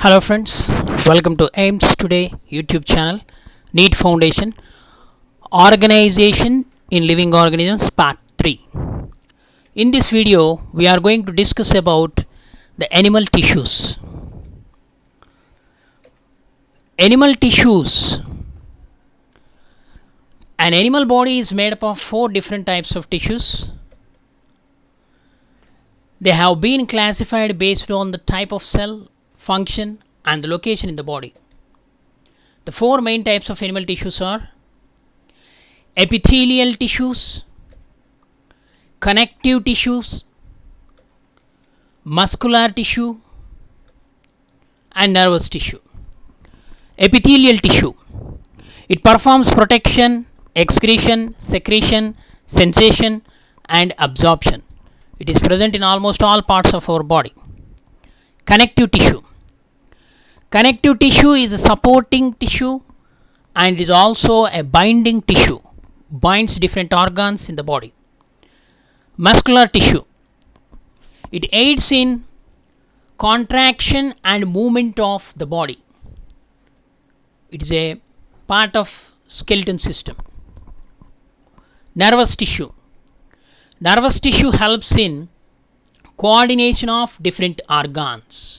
Hello friends, welcome to AIMS Today YouTube channel. Need Foundation Organization in Living Organisms Part 3. In this video, we are going to discuss about the animal tissues. Animal tissues. An animal body is made up of 4 different types of tissues. They have been classified based on the type of cell, function, and the location in the body. The 4 main types of animal tissues are epithelial tissues, connective tissues, muscular tissue, and nervous tissue. Epithelial tissue. It performs protection, excretion, secretion, sensation, and absorption. It is present in almost all parts of our body. Connective tissue. Connective tissue is a supporting tissue and is also a binding tissue, binds different organs in the body. Muscular tissue. It aids in contraction and movement of the body. It is a part of skeleton system. Nervous tissue. Nervous tissue helps in coordination of different organs.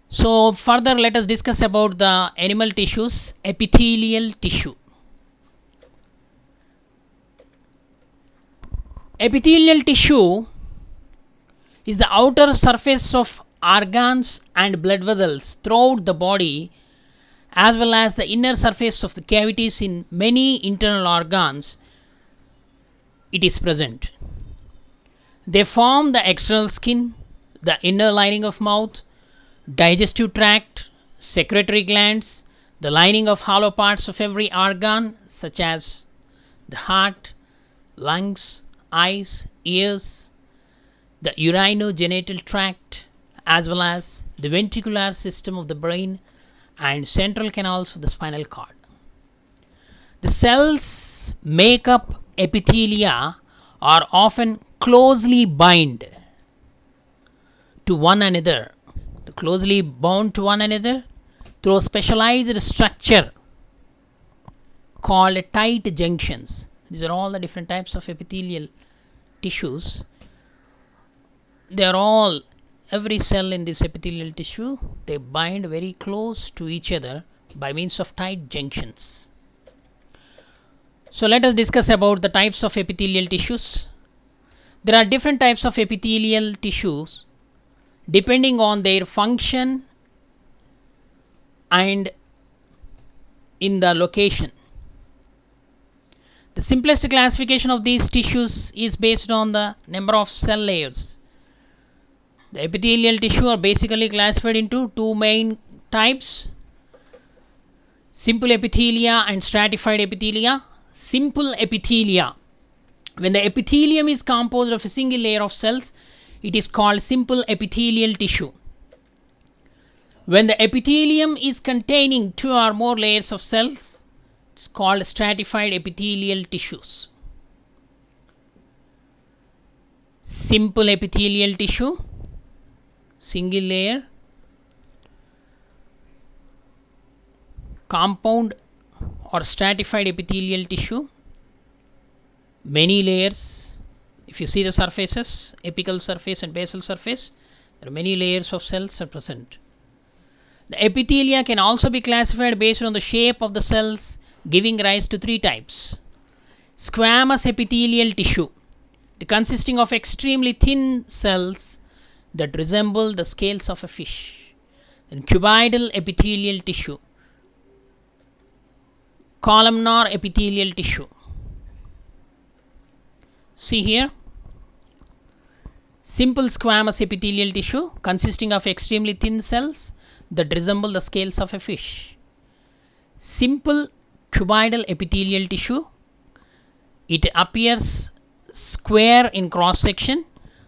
So further let us discuss about the animal tissues. Epithelial tissue. Epithelial tissue is the outer surface of organs and blood vessels throughout the body, as well as the inner surface of the cavities in many internal organs. It is present. They form the external skin, the inner lining of mouth, digestive tract, secretory glands, the lining of hollow parts of every organ such as the heart, lungs, eyes, ears, the urinogenital tract, as well as the ventricular system of the brain and central canals of the spinal cord. The cells make up epithelia are often closely bound to one another. Closely bound to one another through a specialized structure called tight junctions. These are all the different types of epithelial tissues. They are all, every cell in this epithelial tissue, they bind very close to each other by means of tight junctions. So let us discuss about the types of epithelial tissues. There are different types of epithelial tissues depending on their function and in the location. The simplest classification of these tissues is based on the number of cell layers. The epithelial tissue are basically classified into 2 main types: simple epithelia and stratified epithelia. Simple epithelia, when the epithelium is composed of a single layer of cells, it is called simple epithelial tissue. When the epithelium is containing 2 or more layers of cells, it is called stratified epithelial tissues. Simple epithelial tissue, single layer. Compound or stratified epithelial tissue, many layers. If you see the surfaces, apical surface and basal surface, there are many layers of cells are present. The epithelia can also be classified based on the shape of the cells, giving rise to 3 types. Squamous epithelial tissue, consisting of extremely thin cells that resemble the scales of a fish. Then cuboidal epithelial tissue, columnar epithelial tissue. See here, simple squamous epithelial tissue consisting of extremely thin cells that resemble the scales of a fish. Simple cuboidal epithelial tissue, it appears square in cross section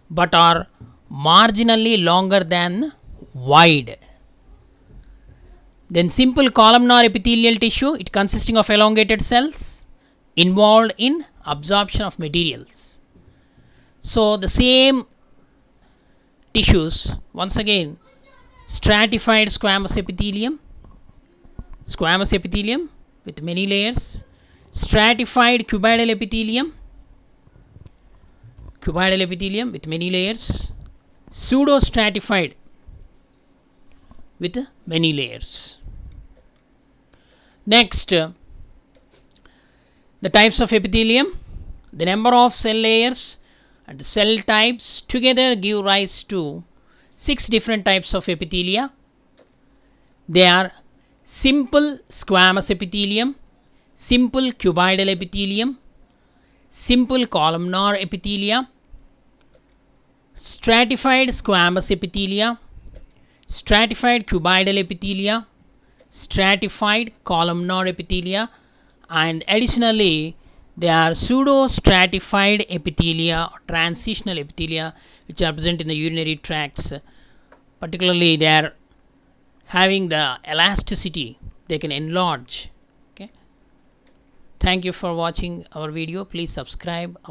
but are marginally longer than wide. Then simple columnar epithelial tissue, it consisting of elongated cells involved in absorption of materials. So the same tissues, once again, stratified squamous epithelium with many layers, stratified cuboidal epithelium with many layers, pseudostratified with many layers. Next, the types of epithelium. The number of cell layers and the cell types together give rise to 6 different types of epithelia. They are simple squamous epithelium, simple cuboidal epithelium, simple columnar epithelia, stratified squamous epithelia, stratified cuboidal epithelia, stratified columnar epithelia, and additionally they are pseudo-stratified epithelia or transitional epithelia which are present in the urinary tracts. Particularly they are having the elasticity, they can enlarge. Okay, thank you for watching our video. Please subscribe our